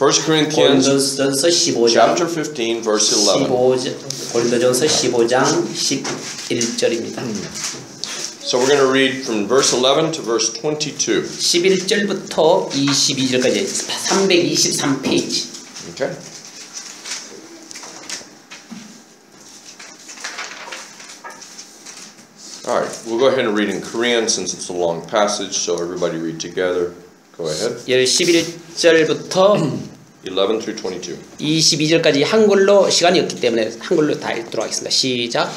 1 Corinthians 고린도전서 15장 chapter 15 verse 11. 고린도전서 15장 11절입니다. So we're going to read from verse 11 to verse 22. 11절부터 22절까지 323페이지. Okay. All right, we'll go ahead and read in Korean since it's a long passage, so everybody read together. Go ahead. 11절부터 11 through 22. 22절까지 한글로 시간이 없기 때문에 한글로 다 읽도록 하겠습니다. 시작.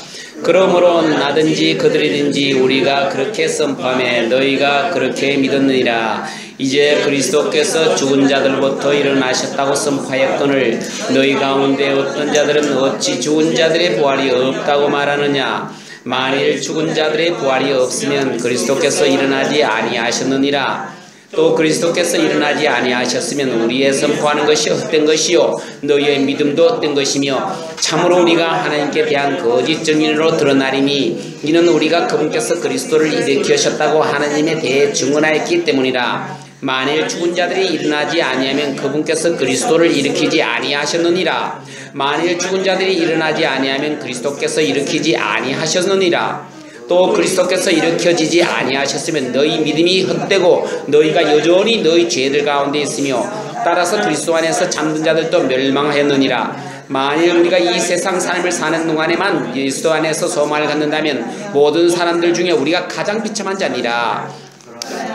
그러므로 나든지 그들이든지 우리가 그렇게 선포하며 너희가 그렇게 믿었느니라. 이제 그리스도께서 죽은 자들부터 일어나셨다고 선포하였거늘 너희 가운데 어떤 자들은 어찌 죽은 자들의 부활이 없다고 말하느냐. 만일 죽은 자들의 부활이 없으면 그리스도께서 일어나지 아니하셨느니라. 또 그리스도께서 일어나지 아니하셨으면 우리의 선포하는 것이 헛된 것이요 너희의 믿음도 헛된 것이며 참으로 우리가 하나님께 대한 거짓 증인으로 드러나리니 이는 우리가 그분께서 그리스도를 일으키셨다고 하나님에 대해 증언하였기 때문이라. 만일 죽은 자들이 일어나지 아니하면 그분께서 그리스도를 일으키지 아니하셨느니라. 만일 죽은 자들이 일어나지 아니하면 그리스도께서 일으키지 아니하셨느니라. 또 그리스도께서 일으켜지지 아니하셨으면 너희 믿음이 헛되고 너희가 여전히 너희 죄들 가운데 있으며 따라서 그리스도 안에서 잠든 자들도 멸망하였느니라. 만일 우리가 이 세상 삶을 사는 동안에만 예수 안에서 소망을 갖는다면 모든 사람들 중에 우리가 가장 비참한 자니라.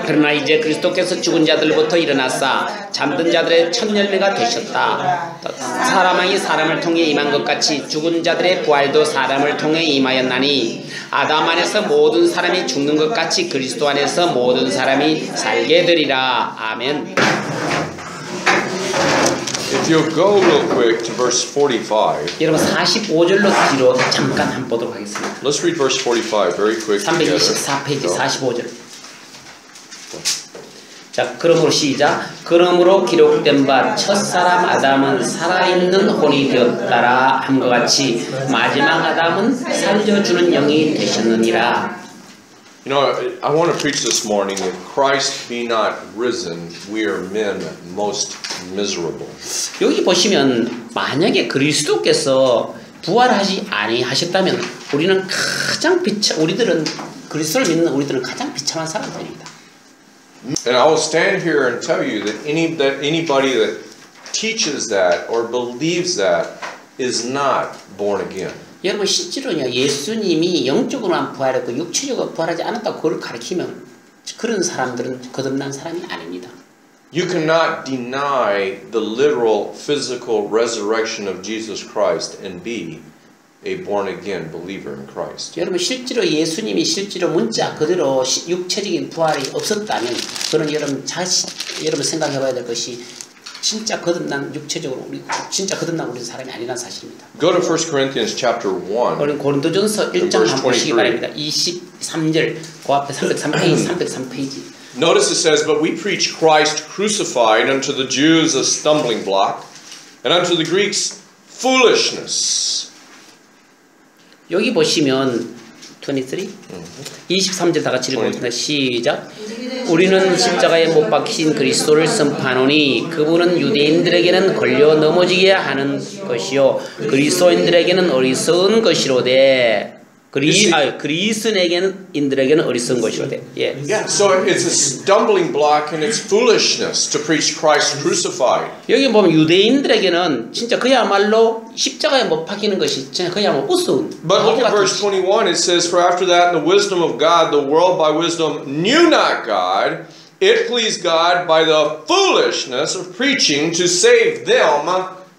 그러나 이제 그리스도께서 죽은 자들부터 일어나사 잠든 자들의 첫 열매가 되셨다. 사람이 사람을 통해 임한 것 같이 죽은 자들의 부활도 사람을 통해 임하였나니 아담 안에서 모든 사람이 죽는 것 같이 그리스도 안에서 모든 사람이 살게 되리라. 아멘. If you'll go real quick to verse 45. 여러분 45절로 뒤로 잠깐 한번 보도록 하겠습니다. Let's read verse 45 very quick together. 324페이지 45절. 자, 그러므로 시작. 그러므로 기록된 바 첫사람 아담은 살아있는 혼이 되었다라 함과 같이 마지막 아담은 살려주는 영이 되셨느니라. You know, I want to preach this morning, if Christ be not risen, we are men most miserable. 여기 보시면 만약에 그리스도께서 부활하지 아니하셨다면 우리는 우리들은 그리스도를 믿는 우리들은 가장 비참한 사람들입니다. And I will stand here and tell you that anybody that teaches that or believes that is not born again. 여러분 실제로요 예수님이 영적으로만 부활했고 육체적으로 부활하지 않았다고 그걸 가르치면 그런 사람들은 거듭난 사람이 아닙니다. You cannot deny the literal physical resurrection of Jesus Christ and be a born again believer in Christ. 여러분 실제로 예수님이 실제로 문자 그대로 육체적인 부활이 없었다면 그는 여러분 생각해봐야 될 것이 진짜 거듭난 육체적으로 진짜 거듭난 우리 사람이 아니라는 사실입니다. Go to 1 Corinthians chapter 1. 고린도전서 1장 한번 보시기 바랍니다. 23절 그 앞에 303페이지. Notice it says, but we preach Christ crucified, unto the Jews a stumbling block, and unto the Greeks foolishness. 여기 보시면 23절 다 같이 읽어보겠습니다. 시작. 우리는 십자가에 못 박히신 그리스도를 선포하노니 그분은 유대인들에게는 걸려 넘어지게 하는 것이요 그리스도인들에게는 어리석은 것이로되 그리스인들에게는 어리석은 것이로되. Yeah, so it's a stumbling block and it's foolishness to preach Christ crucified. 여기 보면 유대인들에게는 진짜 그야말로 십자가에 못 박히는 것이 진짜 그야말로 우스운. But look at verse 21. It says, for after that in the wisdom of God, the world by wisdom knew not God. It pleased God by the foolishness of preaching to save them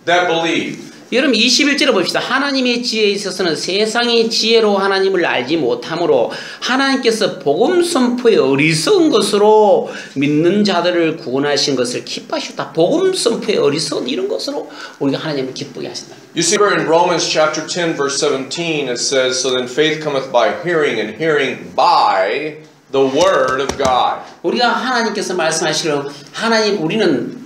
that believe. 여러분 21절을 봅시다. 하나님의 지혜에 있어서는 세상의 지혜로 하나님을 알지 못하므로 하나님께서 복음 선포의 어리석은 것으로 믿는 자들을 구원하신 것을 기뻐하셨다. 복음 선포의 어리석은 이런 것으로 우리가 하나님을 기쁘게 하신다. You see in Romans chapter 10 verse 17 it says, so then faith cometh by hearing and hearing by the word of God. 우리가 하나님께서 말씀하시기로 우리는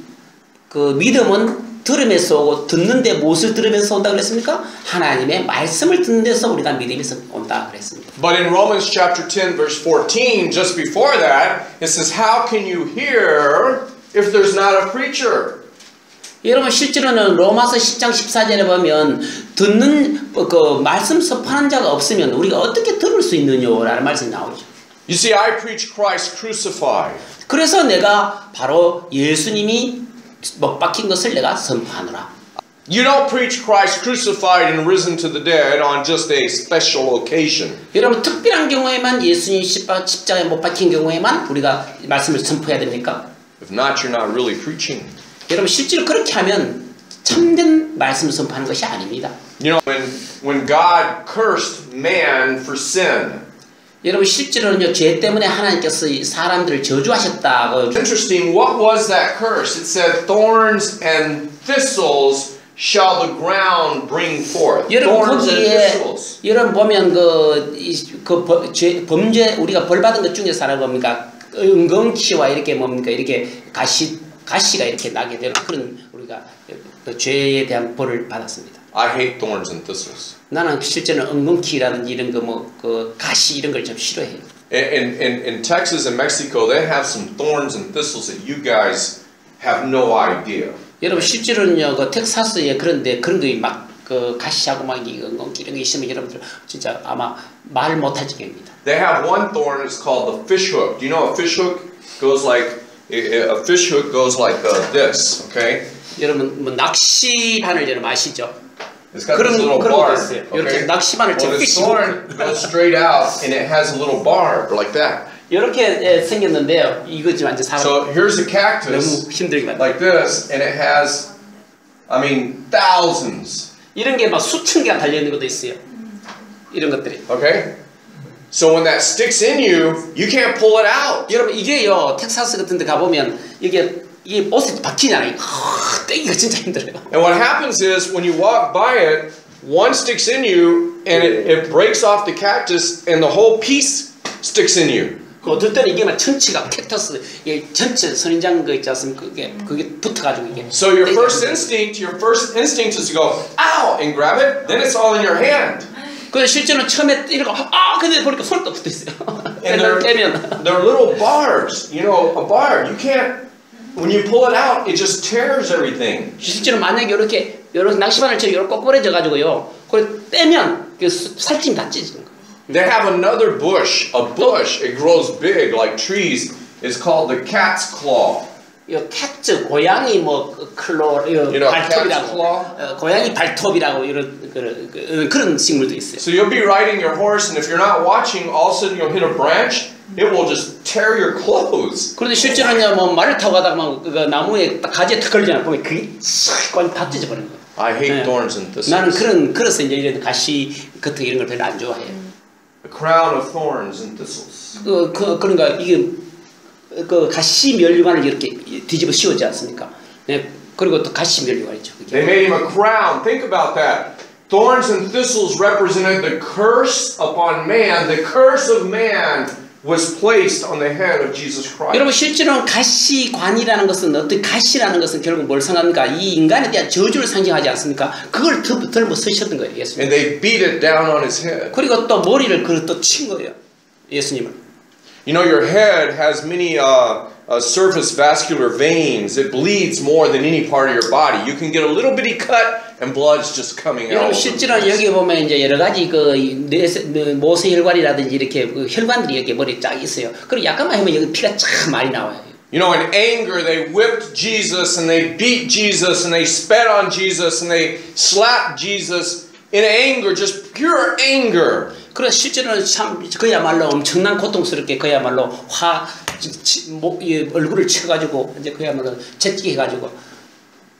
그 믿음은 들으면서 오고 듣는데 무엇을 들으면서 온다 그랬습니까? 하나님의 말씀을 듣는 데서 우리가 믿음이 온다 그랬습니다. But in Romans chapter 10 verse 14, just before that, it says, how can you hear if there's not a preacher? 여러분 실제로는 로마서 10장 14절에 보면 듣는 그 말씀 선포하는 자가 없으면 우리가 어떻게 들을 수 있느냐라는 말씀이 나오죠. You see, I preach Christ crucified. 그래서 내가 바로 예수님이 못 박힌 것을 내가 선포하노라. You don't preach Christ crucified and risen to the dead on just a special occasion. 여러분 특별한 경우에만 예수님 십자가에 못 박힌 경우에만 우리가 말씀을 선포해야 됩니까? If not, you're not really preaching. 여러분 실제로 그렇게 하면 참된 말씀을 선포하는 것이 아닙니다. You know, when God cursed man for sin. 여러분 실제로는요 죄 때문에 하나님께서 사람들을 저주하셨다고. Interesting. What was that curse? It said, "Thorns and thistles shall the ground bring forth." 여러분 거기에 여러분 보면 범죄 우리가 벌 받은 것 중에서 하나 뭡니까? 은근키와 이렇게 뭡니까? 이렇게 가시가 이렇게 나게 되는 그런 우리가 죄에 대한 벌을 받았습니다. I hate thorns and thistles. 나는 실제는 은근키라든지 이런 그 가시 이런 걸 좀 싫어해요. In Texas and Mexico, they have some thorns and thistles that you guys have no idea. 여러분 실제로는요 그 텍사스에 그런데 그런 게 막 그 가시하고 막 은근키 이런 게 있으면 여러분들 진짜 아마 말 못할 지경입니다. They have one thorn. It's called the fish hook. Do you know a fish hook goes like a fish hook goes like this? Okay. 여러분 뭐 낚시바늘 여러분 아시죠? It's got this little barb. Okay. 이렇게 낚시바늘 Well, the thorn goes straight out and it has a little barb like that. 이렇게 생겼는데요. 이거 지금 완전 사람. So here's a cactus 너무 힘들게 만든. like this, and it has, I mean, thousands. 이런 게 막 수천 개가 달려 있는 것도 있어요. 이런 것들이. Okay. So when that sticks in you, you can't pull it out. 여러분 이게요 텍사스 같은 데 가보면 이게 옷에 박히잖아요. 떼기가 진짜 힘들어요. And what happens is when you walk by it, one sticks in you and it breaks off the cactus and the whole piece sticks in you. 어떨 때는 이게 막 전체가 캡터스 이게 전체 선인장 그 있지 않습니까? 그게 붙어가지고 이게. So your first instinct is to go, ow, and grab it. Then it's all in your hand. 근데 실제로 처음에 이러고 근데 보니까 손에 또 붙어 있어요. And they're little barbs. You know, a barb. You can't. When you pull it out, it just tears everything. 실제로 만약에 이렇게 낚시바늘처럼 이렇게 꼬꾸라져 가지고요. 그걸 떼면 그 살찜 다 찢어지는 거예요. They have another bush, a bush. It grows big like trees. It's called the cat's claw. 이 캣츠 고양이 뭐 클로 발톱이라고 고양이 발톱이라고 이런 그런 식물도 있어요. So you'll be riding your horse, and if you're not watching, all of a sudden you'll hit a branch. It will just tear your clothes. 그런데 실제로는 뭐 말을 타고 가다가 막 그 나무에 가지에 탁 걸리잖아. 보면 그게 싹 다 찢어버리는 거예요. I hate thorns and thistles. 나는 그래서 이제 이런 가시 같은 이런 걸 별로 안 좋아해요. A crown of thorns and thistles. 그러니까 이게 그 가시 면류관을 이렇게 뒤집어 씌우지 않습니까? 네, 그리고 또 가시 면류관이죠. They made him a crown. Think about that. Thorns and thistles represented the curse upon man. The curse of man was placed on the head of Jesus Christ. 여러분 실제로는 가시관이라는 것은 어떤 가시라는 것은 결국 뭘 상합니까? 이 인간에 대한 저주를 상징하지 않습니까? 그걸 들고 서셨던 거예요, 예수님. And they beat it down on his head. 그리고 또 머리를 그걸 또 친 거예요, 예수님을. You know, your head has many surface vascular veins. It bleeds more than any part of your body. You can get a little bitty cut and blood's just coming out. 여러분 실제로 여기 보면 이제 여러 가지 그 모세혈관이라든지 이렇게 그 혈관들이 여기 머리에 쫙 있어요. 그리고 약간만 하면 여기 피가 쫙 많이 나와요. You know, in anger, they whipped Jesus and they beat Jesus and they spat on Jesus and they slapped Jesus in anger, just pure anger. 그래서 실제로는 참 그야말로 엄청난 고통스럽게 그야말로 얼굴을 쳐가지고 이제 그야말로 채찍이 해가지고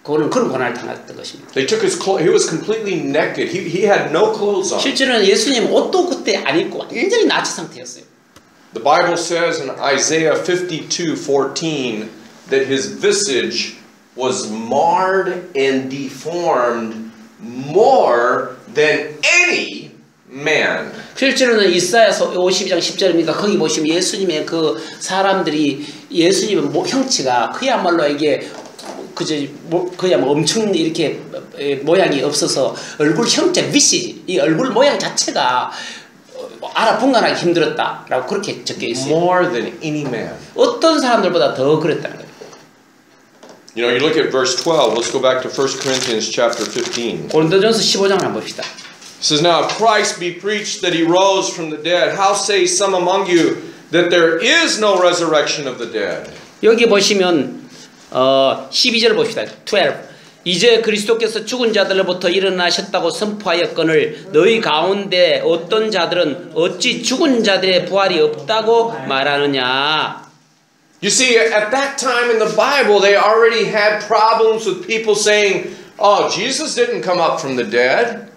그런 고난을 당했던 것입니다. They took his clothes. He was completely naked. He had no clothes on. 실제로는 예수님 옷도 그때 안 입고 완전히 나치 상태였어요. The Bible says in Isaiah 52:14 that his visage was marred and deformed more than any man. 실제로는 이사야서 52장 10절입니까? 거기 보시면 예수님의 그 사람들이 예수님의 형체가 그야말로 이게 그야말로 엄청 이렇게 모양이 없어서 얼굴 형체 위시 이 얼굴 모양 자체가 알아분간하기 힘들었다라고 그렇게 적혀 있어요. More than any man. 어떤 사람들보다 더 그랬다는 거예요. You know, you look at verse 12. Let's go back to 1 Corinthians chapter 15. 고린도전서 15장을 한번 봅시다. It says, Now if Christ be preached that he rose from the dead, how say some among you that there is no resurrection of the dead? 여기 보시면 12절 봅시다. 12. 이제 그리스도께서 죽은 자들로부터 일어나셨다고 선포하였거늘 너희 가운데 어떤 자들은 어찌 죽은 자들의 부활이 없다고 말하느냐. You see, at that time in the Bible, they already had problems with people saying, Oh, Jesus didn't come up from the dead.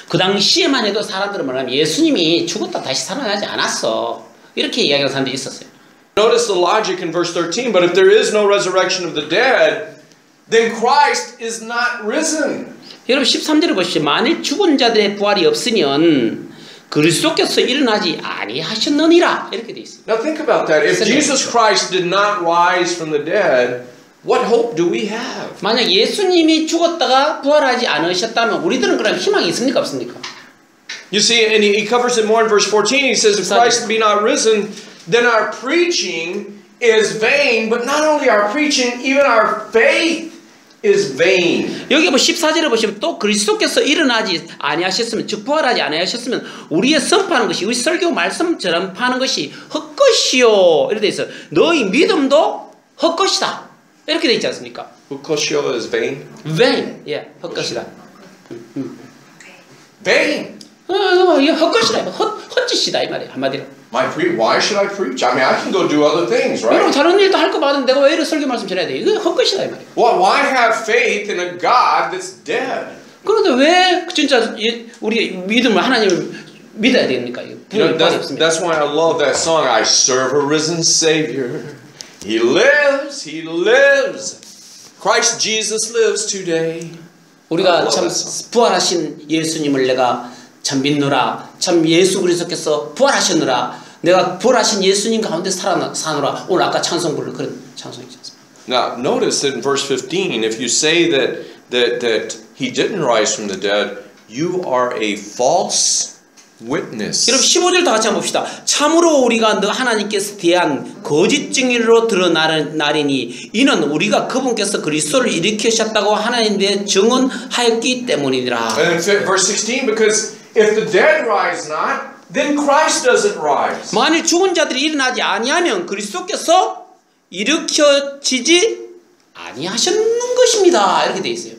그 당시에만 해도 사람들은 뭐냐면 예수님이 죽었다 다시 살아나지 않았어. 이렇게 이야기하는 사람들이 있었어요. Notice the logic in verse 13. But if there is no resurrection of the dead, then Christ is not risen. 여러분 13절을 보시죠. 만일 죽은 자들의 부활이 없으면 그리스도께서 일어나지 아니하셨느니라 이렇게 돼 있어요. Now think about that. If Jesus Christ did not rise from the dead, what hope do we have? 만약 예수님이 죽었다가 부활하지 않으셨다면 우리들은 그럼 희망이 있습니까 없습니까? You see, and he covers it more in verse 14. He says, if Christ be not risen, then our preaching is vain. But not only our preaching, even our faith is vain. 여기 14절에 보시면 또 그리스도께서 일어나지 아니하셨으면 즉 부활하지 아니하셨으면 우리의 선포하는 것이 우리 설교 말씀 전파하는 것이 헛것이요 이렇게 돼 있어요. 너희 믿음도 헛것이다 이렇게 돼 있지 않습니까? Hukosio is vain. vain, 헛것이다. Vain. 이거 헛것이다, 헛짓이다 이 말이에요 한마디로. Why should I preach? I mean, I can go do other things, right? 여러분 다른 일도 할 거 많은데 내가 왜 이런 설교 말씀 전해야 돼? 이거 헛것이다 이 말이에요. Well, why have faith in a God that's dead? 그런데 왜 진짜 우리 믿음을 하나님을 믿어야 됩니까? You know, that's why I love that song. I serve a risen Savior. He lives. He lives. Christ Jesus lives today. 우리가 참 부활하신 예수님을 내가 참 믿노라. 참 예수 그리스도께서 부활하셨노라. 내가 부활하신 예수님 가운데 사노라. 오늘 아까 찬송 부르는 그런 찬송이지 않습니까? Now, notice that in verse 15, if you say that he didn't rise from the dead, you are a false witness. 여러분 15절 다 같이 한번 봅시다. 참으로 우리가 너 하나님께서 대한 거짓 증인으로 드러나리니 이는 우리가 그분께서 그리스도를 일으키셨다고 하나님께 증언하였기 때문이니라. And in verse 16, because if the dead rise not, then Christ doesn't rise. 만일 죽은 자들이 일어나지 아니하면 그리스도께서 일으켜지지 아니하셨는 것입니다. 이렇게 돼 있어요.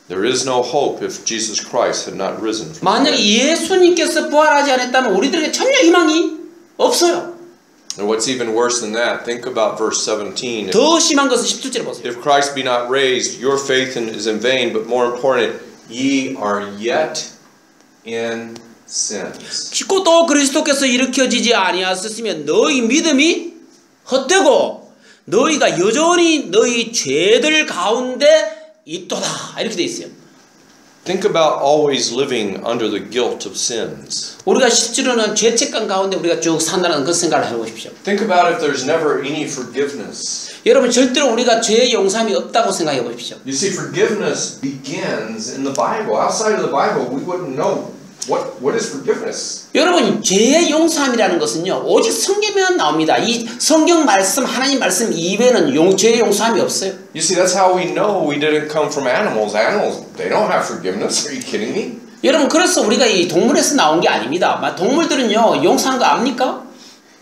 There is no hope if Jesus Christ had not risen from the 만약 dead. 예수님께서 부활하지 않았다면 우리들에게 전혀 희망이 없어요. And what's even worse than that, think about verse 17. 더 심한 것은 17절에 보세요. If Christ be not raised, your faith is in vain, but more important, ye are yet in sins. 죽고 또 그리스도께서 일으켜지지 아니하셨으면 너희 믿음이 헛되고 너희가 여전히 너희 죄들 가운데 있도다 이렇게 돼 있어요. Think about always living under the guilt of sins. 우리가 실제로는 죄책감 가운데 우리가 쭉 산다는 그 생각을 해보십시오. Think about if there's never any forgiveness. 여러분 절대로 우리가 죄의 용서함이 없다고 생각해 보십시오. You see, forgiveness begins in the Bible. Outside of the Bible, we wouldn't know what is forgiveness. 여러분 죄의 용서함이라는 것은요 오직 성경에만 나옵니다. 이 성경 말씀 하나님 말씀 이외에는 죄의 용서함이 없어요. You see, that's how we know we didn't come from animals. Animals, they don't have forgiveness. Are you kidding me? 여러분 그래서 우리가 이 동물에서 나온 게 아닙니다. 동물들은요 용서하는 거 압니까?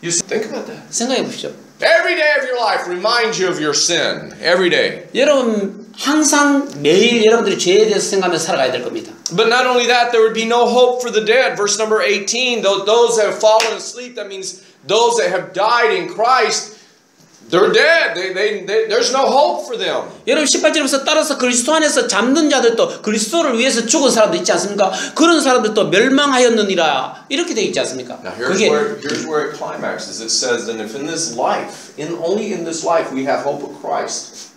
You see, think about that. 생각해 보십시오. Every day of your life reminds you of your sin. Every day. 여러분 항상 매일 여러분들이 죄에 대해서 생각하면서 살아가야 될 겁니다. But not only that, there would be no hope for the dead. Verse number 18, those that have fallen asleep, that means those that have died in Christ, they're dead. There's no hope for them. 여러분 18절에서 따라서 그리스도 안에서 잠든 자들도 그리스도를 위해서 죽은 사람도 있지 않습니까? 그런 사람들도 멸망하였느니라 이렇게 되어 있지 않습니까? Now here's where it climaxes. It says that if in this life, only in this life we have hope of Christ,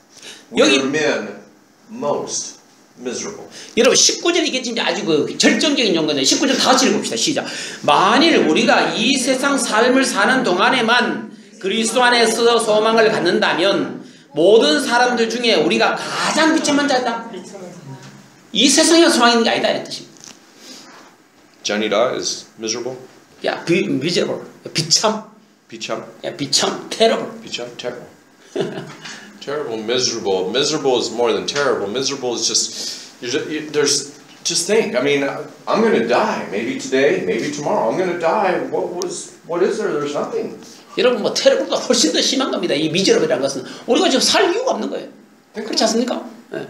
we are men most miserable. 여러분 19절 이게 진짜 아주 그 절정적인 용어인데 19절 다 같이 읽읍시다. 시작. 만일 우리가 이 세상 삶을 사는 동안에만 그리스도 안에서 소망을 갖는다면 모든 사람들 중에 우리가 가장 비참한 자다. 이 세상에 소망이 있는 게 아니다 이런 뜻입니다. Janida is miserable. 야, miserable. 비참. 비참. 야, 비참. terrible. 비참 terrible. Terrible, miserable. Miserable is more than terrible. Miserable is there's just think. I mean, I'm going to die. Maybe today, maybe tomorrow. I'm going to die. What is there? There's nothing. 여러분 뭐 테러보다 훨씬 더 심한 겁니다. 이 미저러블이라는 것은 우리가 지금 살 이유가 없는 거예요. 그렇지 않습니까? 네.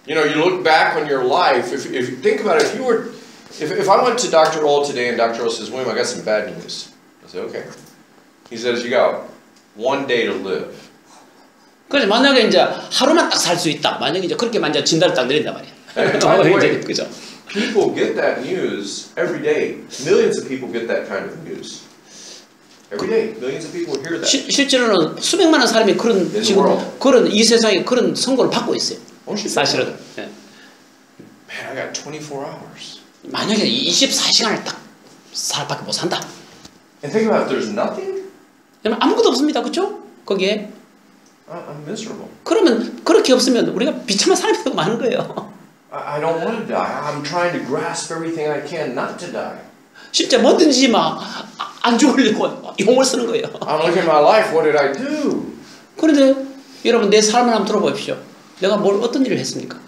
You know, you look back on your life. If you think about it, if I went to Dr. Old today and Dr. Old says, William, I got some bad news. I say, okay. He says, you got one day to live. 그래서 만약에 이제 하루만 딱 살 수 있다. 만약에 이제 그렇게 만약 진단을 딱 내린단 말이야. By the way, people get that news every day. Millions of people get that kind of news. Every day, millions of people hear that. 실제로는 수백만한 사람이 그런 지금 그런 이 세상에 그런 선고를 받고 있어요. 사실은. 네. Man, I got 24 hours. 만약에 24시간을 딱 살밖에 못 산다. And think about it, there's nothing. 아무것도 없습니다, 그렇죠? 거기에. I'm miserable. 그러면 그렇게 없으면 우리가 비참한 사람이 되고 마는 거예요. I don't want to die. I'm trying to grasp everything I can not to die. 진짜 뭐든지 막 안 죽으려고 용을 쓰는 거예요. I'm looking at my life. What did I do? 그런데 여러분 내 삶을 한번 들어보십시오. 내가 어떤 일을 했습니까?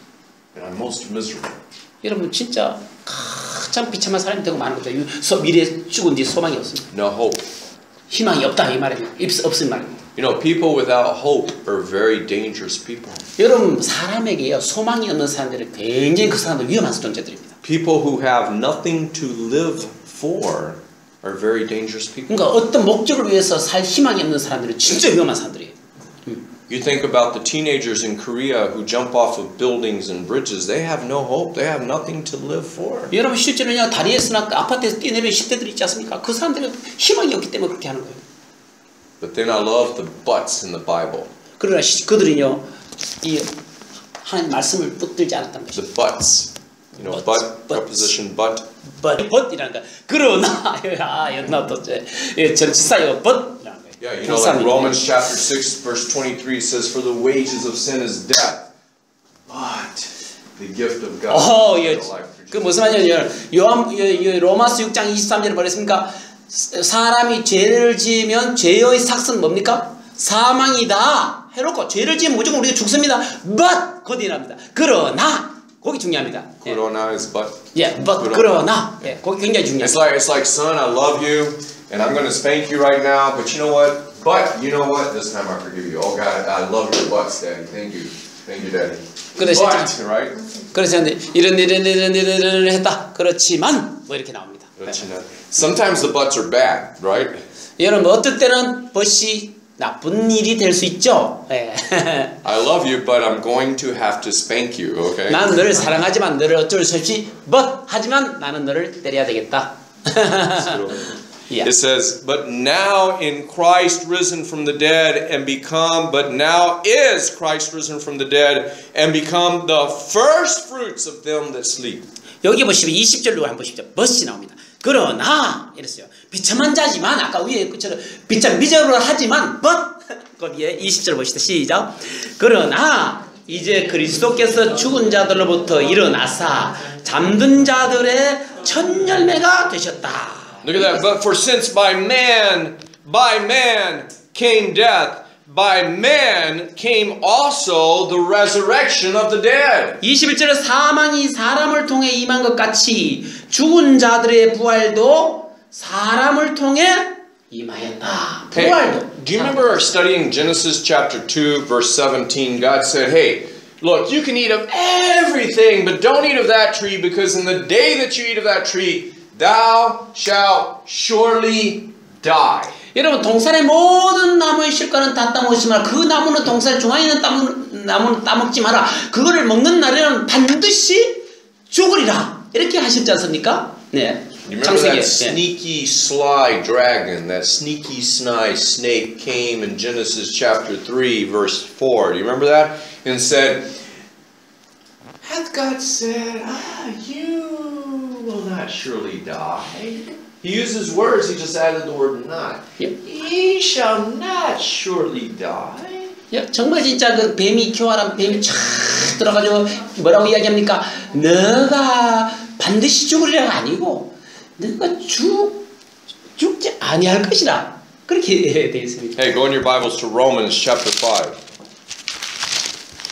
And I'm most miserable. 여러분 진짜 가장 비참한 사람이 되고 마는 거죠. 미래에 죽은 뒤 소망이 없습니다. No hope. 희망이 없다 이 말입니다. 없은 말입니다. You know, people without hope are very dangerous people. 여러분 사람에게요 소망이 없는 사람들은 굉장히 그 사람들 위험한 존재들입니다. People who have nothing to live for are very dangerous people. 그러니까 어떤 목적을 위해서 살 희망이 없는 사람들은 진짜 위험한 사람들이에요. You think about the teenagers in Korea who jump off of buildings and bridges. They have no hope. They have nothing to live for. 여러분 실제로요 다리에서나 아파트에서 뛰어내리는 10대들 있지 않습니까? 그 사람들은 희망이 없기 때문에 그렇게 하는 거예요. But then I love the buts in the Bible. 그러나 그들은요 이 하나님 말씀을 붙들지 않았다는 것이죠. The buts. You know, but preposition but. but이라는 거. 그러나 연나 또 전치사요 but이라는 거예요. Yeah, you know, like Romans chapter 6 verse 23 says, "For the wages of sin is death, but the gift of God is life." 그 무슨 말이냐면 로마서 6장 23절에 뭐랬습니까? 사람이 죄를 지으면 죄의 삭은 뭡니까? 사망이다. 해놓고 죄를 지으면 무조건 우리가 죽습니다. But 거듭납니다. 그러나 거기 중요합니다. 그러나 is but. Yeah, but 그러나 거기 굉장히 중요합니다. It's like son, I love you, and I'm going to spank you right now. But you know what? But you know what? This time I forgive you. Oh God, I love your butts, Daddy. Thank you, Daddy. but, right? 그래서 이런 했다. 그렇지만 뭐 이렇게 나옵니다. Sometimes the buts are bad, right? 여러분 어떨 때는 but이 나쁜 일이 될 수 있죠. I love you, but I'm going to have to spank you. Okay? 난 너를 사랑하지만 너를 어쩔 수 없이 하지만 나는 너를 때려야 되겠다. Yeah. It says, but now in Christ risen from the dead and become, but now is Christ risen from the dead and become the first fruits of them that sleep. 여기 보시면 20절로 한번 보십시오. 벗이 나옵니다. 그러나 이랬어요. 비참한 자지만 아까 위에 그처럼 비참 미저를 하지만 거기에 20절 보시다 시작. 그러나 이제 그리스도께서 죽은 자들로부터 일어나사 잠든 자들의 첫 열매가 되셨다. Look at that. But for since by man came death, by man came also the resurrection of the dead. 21절에 사망이 사람을 통해 임한 것 같이 죽은 자들의 부활도 사람을 통해 임하였다. 부활도. Do you remember studying Genesis chapter 2 verse 17? God said, hey, look, you can eat of everything, but don't eat of that tree, because in the day that you eat of that tree, thou shalt surely die. 여러분 동산의 모든 나무의 실과는 다 따먹지 마라. 그 나무는 동산 중앙에 있는 나무는 따먹지 마라. 그거를 먹는 날에는 반드시 죽으리라. 이렇게 하셨지 않습니까? 네. You remember that sneaky sly dragon, that sneaky sly snake came in Genesis chapter 3 verse 4. Do you remember that? And said, hath God said, you will not surely die. He uses words, he just added the word not. Ye shall not surely die. 정말 진짜 그 뱀이 교활한 뱀이 쫙 들어가지고 뭐라고 이야기합니까? 너가 반드시 죽으리라가 아니고 너가 죽지 아니할 것이다. 그렇게 되어 있습니다. Hey, go in your Bibles to Romans chapter 5.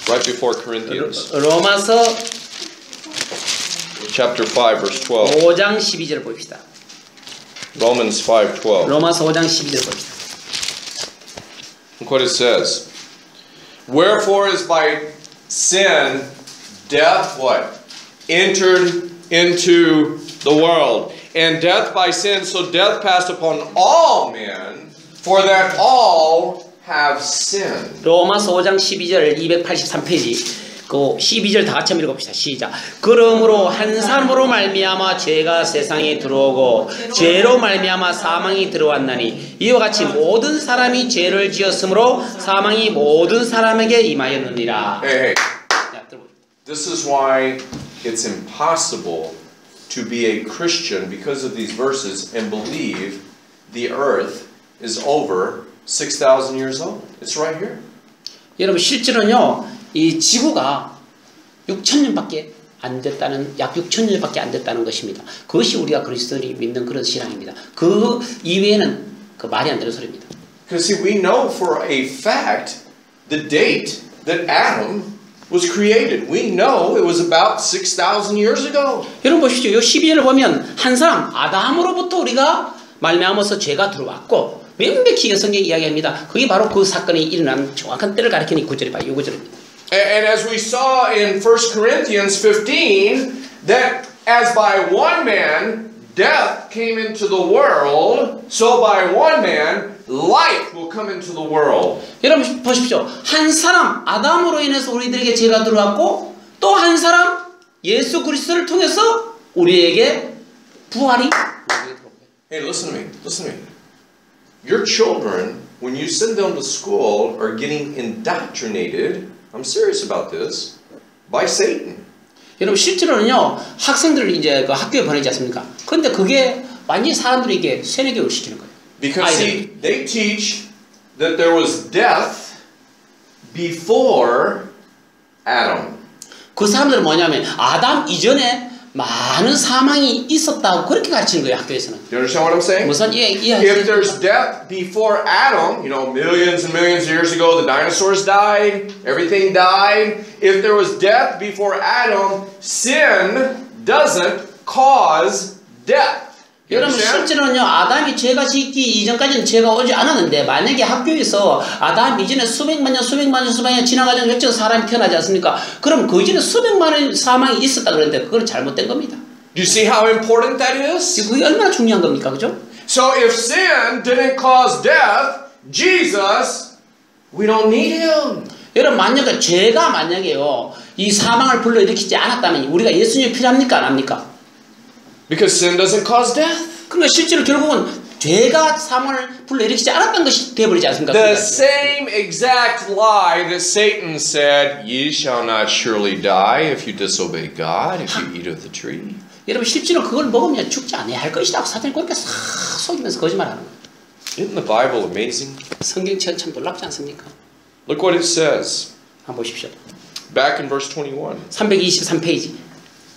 Right before Corinthians. 로마서 Chapter 5, verse 12. 5장 12절 봅시다. Romans 5:12. 로마서 5장 12절 봅시다. Look what it says. Wherefore is by sin death what? Entered into the world. And death by sin, so death passed upon all men, for that all have sinned. 로마서 5장 12절 283페이지. 그 12절 다 같이 한번 읽어봅시다. 시작. 그러므로 한 사람으로 말미암아 죄가 세상에 들어오고 죄로 말미암아 사망이 들어왔나니 이와 같이 모든 사람이 죄를 지었으므로 사망이 모든 사람에게 임하였느니라. Hey, 자, 들어보세요. this is why it's impossible to be a Christian because of these verses and believe the earth is over 6,000 years old. It's right here. 여러분 실제로는요 이 지구가 6,000년밖에 안 됐다는 약 6,000년밖에 안 됐다는 것입니다. 그것이 우리가 그리스도인이 믿는 그런 신앙입니다. 그 이외에는 그 말이 안 되는 소리입니다. Because see, we know for a fact the date that Adam was created. We know it was about 6,000 years ago. 여러분 보십시오. 이 12절을 보면 한 사람 아담으로부터 우리가 말미암아서 죄가 들어왔고 명백히 성경이 이야기합니다. 그게 바로 그 사건이 일어난 정확한 때를 가리키는 구절이 바로 이 구절입니다. And as we saw in 1 Corinthians 15, that as by one man death came into the world, so by one man life will come into the world. 여러분 보십시오. 한 사람 아담으로 인해서 우리들에게 죄가 들어왔고 또 한 사람 예수 그리스도를 통해서 우리에게 부활이 Hey, listen to me. Listen to me. Your children, when you send them to school, are getting indoctrinated. I'm serious about this. By Satan. 여러분 실제로는요 학생들을 이제 그 학교에 보내지 않습니까? 그런데 그게 완전히 사람들에게 세뇌교육을 시키는 거예요. Because see, they teach that there was death before Adam. 그 사람들은 뭐냐면 아담 이전에 많은 사망이 있었다고 그렇게 가르치는 거예요 학교에서는. You understand what I'm saying? 무슨 If there's death before Adam, you know, millions and millions of years ago, the dinosaurs died, everything died. If there was death before Adam, sin doesn't cause death. You 여러분 understand? 실제로는요 아담이 죄가 짓기 이전까지는 죄가 오지 않았는데 만약에 학교에서 아담 이전에 수백만 년 지나가지고 몇천 사람이 태어나지 않습니까? 그럼 그 이전에 수백만 년 사망이 있었다 그러는데 그건 잘못된 겁니다. Do you see how important that is? 그게 얼마나 중요한 겁니까? 그죠? So if sin didn't cause death, Jesus, we don't need him. 여러분 만약에 죄가 만약에요 이 사망을 불러일으키지 않았다면 우리가 예수님이 필요합니까? 안 합니까? Because sin doesn't cause death. 그러니까 실제로 결국은 죄가 사망을 불러일으키지 않았던 것이 되어버리지 않습니까? The same exact lie that Satan said, ye shall not surely die if you disobey God, if you eat of the tree. 여러분 실제로 그걸 먹으면 죽지 않아야 할 것이다. 사탄이 그렇게 싹 속이면서 거짓말하는 거예요. Isn't the Bible amazing? 성경책 참 놀랍지 않습니까? Look what it says. 한번 보십시오. Back in verse 21. 323페이지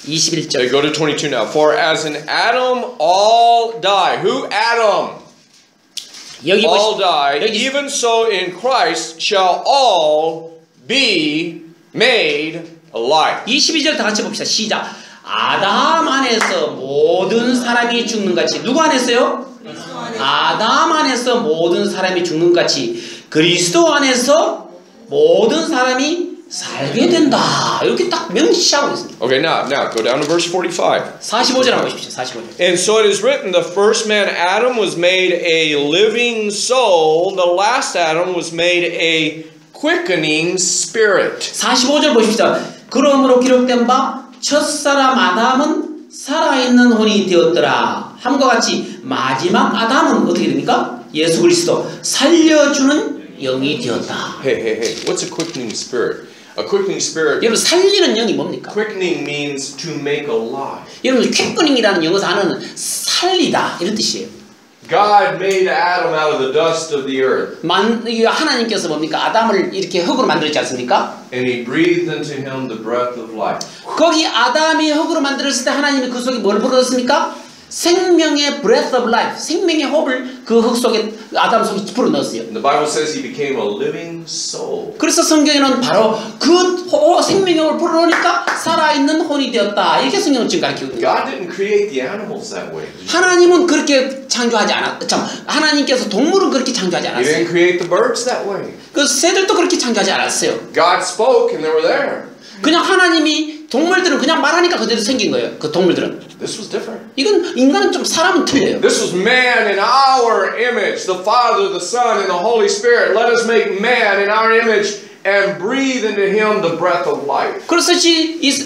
21절. Okay, go to 22 now. For as in Adam all die. Who? Adam. 여기 All die. 여기 Even so in Christ shall all be made alive. 22절 다 같이 봅시다. 시작. 아담 안에서 모든 사람이 죽는 같이 누구 안에서요? 아담 안에서 모든 사람이 죽는 같이 그리스도 안에서 모든 사람이 살게 된다. 이렇게 딱 명시하고 있습니다. Okay, now go down to verse 45. 45절 한번 보십시오. 45절. And so it is written, the first man Adam was made a living soul, the last Adam was made a quickening spirit. 45절 보십시오. 그러므로 기록된 바 첫사람 아담은 살아있는 혼이 되었더라. 함과 같이 마지막 아담은 어떻게 됩니까? 예수 그리스도 살려주는 영이 되었다. Hey, what's a quickening spirit? A quickening spirit. 여러분 살리는 영이 뭡니까? Quickening means to make alive. 여러분 퀵거닝이라는 영어 단어는 살리다 이런 뜻이에요. God made Adam out of the dust of the earth. 하나님께서 뭡니까? 아담을 이렇게 흙으로 만들었지 않습니까? And he breathed into him the breath of life. 거기 아담이 흙으로 만들었을 때 하나님이 그 속에 뭘 불어넣었습니까? 생명의 breath of life, 생명의 호흡을 그 흙 속에 아담 속에 불어넣었어요. And the Bible says he became a living soul. 그래서 성경에는 바로 그 생명을 불어넣으니까 살아있는 혼이 되었다. 이렇게 성경은 지금 가르치거든요. God didn't create the animals that way. 하나님은 그렇게 창조하지 않았. 하나님께서 동물은 그렇게 창조하지 He didn't 않았어요. create the birds that way. 그 새들도 그렇게 창조하지 않았어요. God spoke and they were there. 그냥 하나님이 동물들은 그냥 말하니까 그대로 생긴 거예요. 그 동물들은. This was different. 이건 인간은 좀 사람은 틀려요. This was man in our image, the Father, the Son, and the Holy Spirit. Let us make man in our image and breathe into him the breath of life. 그래서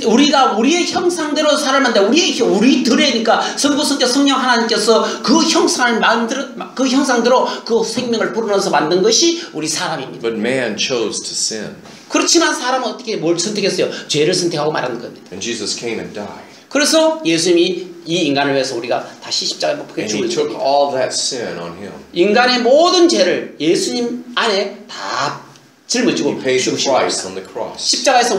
우리가 우리의 형상대로 살아만데 우리들이니까 성부, 성자, 성령 하나님께서 그 형상을 그 형상대로 그 생명을 불어넣어서 만든 것이 우리 사람입니다. But man chose to sin. 그렇지만 사람은 어떻게 뭘 선택했어요? 죄를 선택하고 말하는 겁니다. And Jesus came and died. 그래서 예수님이 이 인간을 위해서 우리가 다시 십자가에 못 박혀 And he 죽을 took 겁니다. all that sin on him. 인간의 모든 죄를 예수님 안에 다 짊어지고 He paid the 죽으신 price 겁니다. on the cross. 십자가에서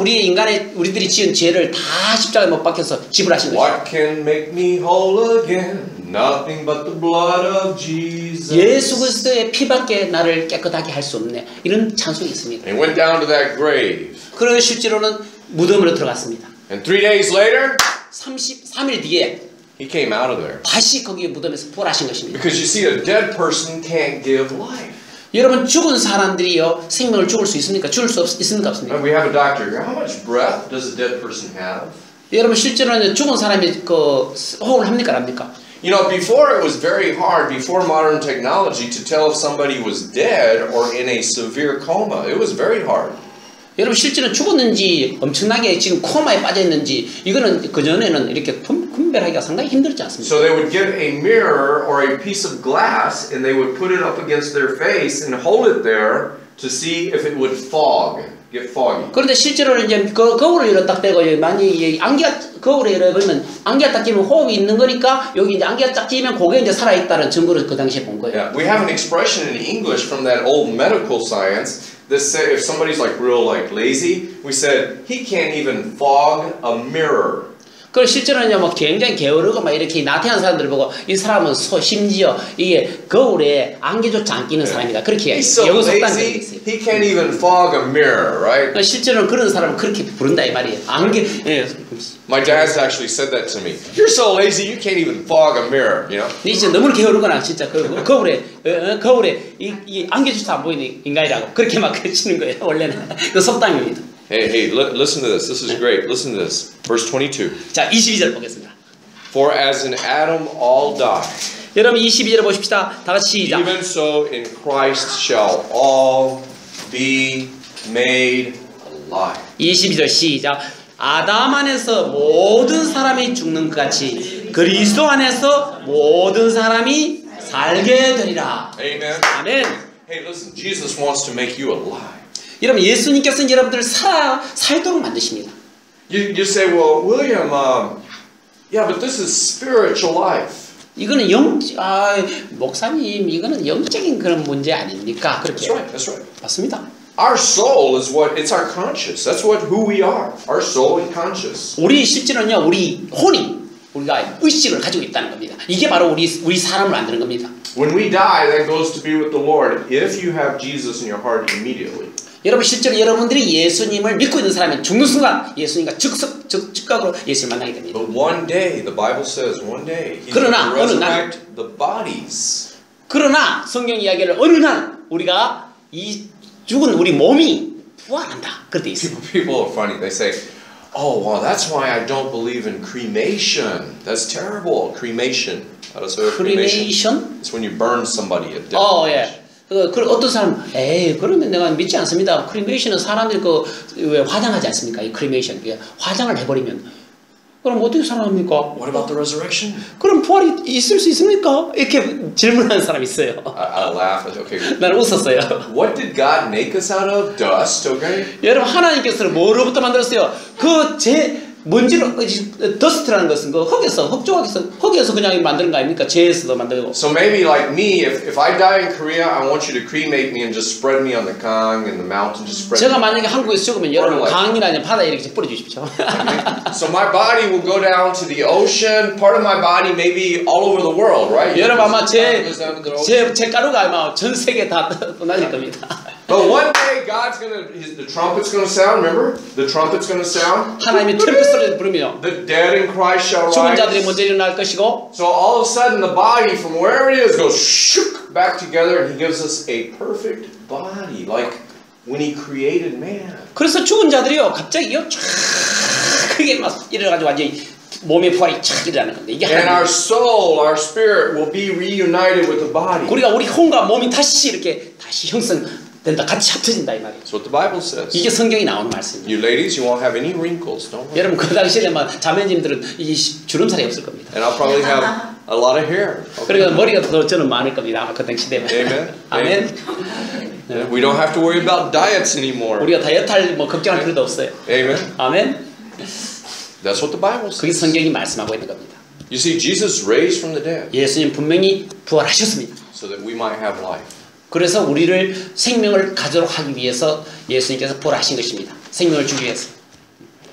우리들이 지은 죄를 다 십자가에 못 박혀서 지불하신 거죠. What can make me whole again? Nothing but the blood of Jesus. 예수 그리스도의 피밖에 나를 깨끗하게 할 수 없네. 이런 찬송이 있습니다. And went down to that grave. 그리고 실제로는 무덤으로 들어갔습니다. And 3 days later, 33일 뒤에 he came out of there. 다시 거기 무덤에서 부활하신 것입니다. Because you see, a dead person can't give life. 여러분 죽은 사람들이요 생명을 죽을 수 있습니까? 죽을 수 있습니까? 없습니까? We have a doctor here. How much breath does a dead person have? 여러분 실제로는 죽은 사람이 그 호흡을 합니까? 안 합니까? You know, before it was very hard, before modern technology, to tell if somebody was dead or in a severe coma. It was very hard. 여러분 실제로 죽었는지 엄청나게 지금 코마에 빠져 있는지 이거는 그 전에는 이렇게 분별하기가 상당히 힘들지 않습니까? So they would get a mirror or a piece of glass and they would put it up against their face and hold it there to see if it would get foggy. 그런데 실제로는 이제 거울을 이렇게 딱 대고 만약에 안개가 거울에 이렇게 보면 안개가 딱 끼면 호흡이 있는 거니까 여기 이제 안개가 딱 끼면 그게 이제 살아 있다는 증거를 그 당시에 본 거예요. Yeah, we have an expression in English from that old medical science. This said if somebody's like real like lazy, we said he can't even fog a mirror. 그 실제로는 뭐 굉장히 게으르고 막 이렇게 나태한 사람들 보고 이 사람은 심지어 이게 거울에 안개조차 안 끼는 사람이다. 그렇게 He's so 영어 속담이 lazy, 있어요. he can't even fog a mirror, right? 실제로는 그런 사람은 그렇게 부른다 이 말이에요. 안개. 예. My dad's actually said that to me. You're so lazy, you can't even fog a mirror, you know? 니 진짜 너무 게으르거나 진짜 거울에 이 안개조차 안 보이는 인간이라고 그렇게 막 그치는 거예요. 원래는 그 속담입니다. Hey, listen to this. This is great. Listen to this. Verse 22. 자, 22절 보겠습니다. For as in Adam all die, 여러분 22절 보십시다. 다 같이 시작. even so in Christ shall all be made alive. 22절 시작. 아담 안에서 모든 사람이 죽는 것 같이 그리스도 안에서 모든 사람이 살게 되리라. Amen. 아멘. Hey, listen. Jesus wants to make you alive. 여러분 예수님께서는 여러분들을 살도록 만드십니다. You say, well, William, yeah, but this is spiritual life. 이거는 목사님 이거는 영적인 그런 문제 아닙니까? 그렇게. That's right. That's right. 맞습니다. Our soul is it's our conscious. That's who we are. Our soul and conscious. 우리 실제로는요, 우리 혼이 우리가 의식을 가지고 있다는 겁니다. 이게 바로 우리 사람을 만드는 겁니다. When we die, that goes to be with the Lord if you have Jesus in your heart immediately. 여러분 실제로 여러분들이 예수님을 믿고 있는 사람은 죽는 순간 예수님과 즉각으로 예수를 만나게 됩니다. But one day, the Bible says, one day, He's 그러나, going to 어느 날, resurrect the bodies. 그러나 성경 이야기를 어느 날 우리가 이 죽은 우리 몸이 부활한다. 그렇게 있어요. People are funny. They say, oh, well, that's why I don't believe in cremation. That's terrible. Cremation. 크리메이션? It's when you burn somebody at death. 예. 그 어떤 사람, 그러면 내가 믿지 않습니다. 크리메이션은 사람들이 왜 화장하지 않습니까? 이 크리메이션, 화장을 해버리면 그럼 어떻게 살아납니까? What about the resurrection? 그럼 부활이 있을 수 있습니까? 이렇게 질문하는 사람이 있어요. I laugh. Okay. 나는 웃었어요. What did God make us out of? Dust. Okay. 여러분 하나님께서는 뭐로부터 만들었어요? 먼지를 더스트라는 것은 그 흙에서 그냥 만드는 거 아닙니까? 재에서도 만들고. So maybe like me, if I die in Korea, I want you to cremate me and just spread me on the gang and the mountain, just spread. 제가 만약에 한국에서 죽으면 여러분 강이나 바다에 이렇게 뿌려 주십시오. So my body will go down to the ocean. Part of my body maybe all over the world, right? 여러분 아마 제 가루가 아마 전 세계 다 떠날 겁니다. But one day God's the trumpet's gonna sound. Remember, the trumpet's gonna sound. 하나님이 트럼펫 소리를 부르며 The dead in Christ shall 죽은 자들이 rise. 먼저 일어날 것이고. So all of a sudden, the body from wherever it is goes shook back together, and He gives us a perfect body, like when He created man. 그래서 죽은 자들이요 갑자기요 쫙 크게 막 일어나가지고 완전히 몸의 부활이 쫙 일어나는 건데 이게 And our soul, our spirit will be reunited with the body. 우리가 우리 혼과 몸이 다시 형성된다, 같이 합쳐진다 이 말이에요. That's what the Bible says. 이게 성경이 나오는 말씀입니다. You ladies, you won't have any wrinkles, don't worry. 여러분 그 당시에만 자매님들은 이 주름살이 없을 겁니다. And I'll probably have a lot of hair. 그리고 머리가 더 저는 많을 겁니다. 아마 그 당시 되면. Amen. 아멘. We don't have to worry about diets anymore. 우리가 다이어트할 걱정할 필요도 없어요. Amen. 아멘. That's what the Bible 그게 says. 성경이 말씀하고 있는 겁니다. You see, Jesus raised from the dead 예수님 분명히 부활하셨습니다. so that we might have life. 그래서 우리를 생명을 가지도록 하기 위해서 예수님께서 부활하신 것입니다. 생명을 주기 위해서.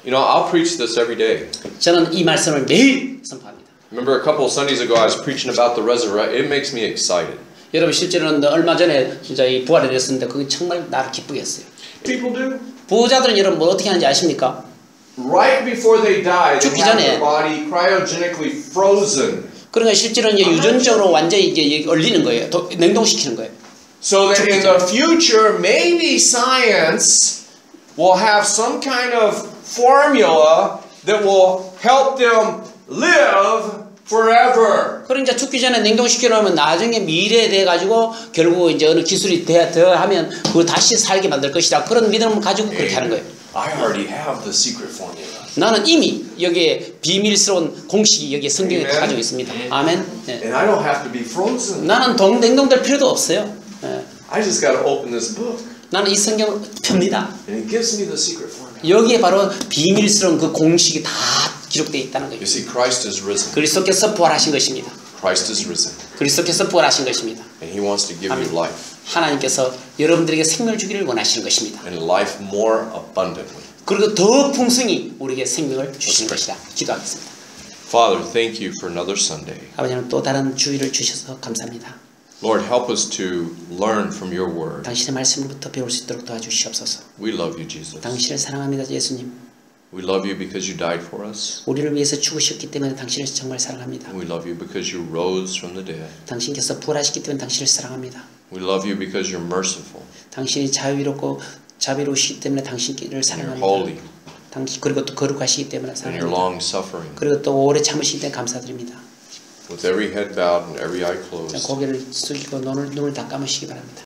You know, I'll preach this every day. 저는 이 말씀을 매일 선포합니다. Remember a couple of Sundays ago I was preaching about the resurrection. It makes me excited. 여러분 실제로는 얼마 전에 진짜 이 부활이 됐었는데 그게 정말 나를 기쁘게 했어요. People do. 부자들은 여러분 뭐 어떻게 하는지 아십니까? Right before they die, they 죽기 have 전에. their body cryogenically frozen. 그러니까 실제로는 이제 유전적으로 완전히 이제 얼리는 거예요. 냉동시키는 거예요. So that in the future, maybe science will have some kind of formula that will help them live forever. 그럼 이제 죽기 전에 냉동시켜 놓으면 나중에 미래에 돼 가지고 결국 이제 어느 기술이 더하면 그걸 다시 살게 만들 것이다. 그런 믿음을 가지고 그렇게 하는 거예요. I already have the secret formula. 나는 이미 여기에 비밀스러운 공식이 여기에 성경에 다 가지고 있습니다. 아멘. 네. And I don't have to be frozen. 나는 냉동될 필요도 없어요. 네. I just got to open this book. 나는 이 성경을 펴니다. And it gives me the secret formula. 여기에 바로 비밀스러운 그 공식이 다 기록되어 있다는 거예요. You see, Christ is risen. 그리스도께서 부활하신 것입니다. Christ is risen. 그리스도께서 부활하신 것입니다. And He wants to give you life. 하나님께서 여러분들에게 생명을 주기를 원하시는 것입니다. And life more abundantly. 그리고 더 풍성히 우리에게 생명을 주시는 것이라 기도하겠습니다. Father, thank you for another Sunday. 아버지는 또 다른 주일을 주셔서 감사합니다. Lord, help us to learn from your word. 당신의 말씀으로부터 배울 수 있도록 도와주시옵소서. We love you, Jesus. 당신을 사랑합니다, 예수님. We love you because you died for us. 우리를 위해서 죽으셨기 때문에 당신을 정말 사랑합니다. We love you because you rose from the dead. 당신께서 부활하셨기 때문에 당신을 사랑합니다. We love you because you're merciful. 당신이 자비로우시기 때문에 당신을 And you're 사랑합니다. holy. 당신 그리고 또 거룩하시기 때문에 And you're 사랑합니다. long suffering. 그리고 또 오래 참으시기 때문에 감사드립니다. With every head bowed and every eye closed. 고개를 숙이고 눈을 다 감으시기 바랍니다.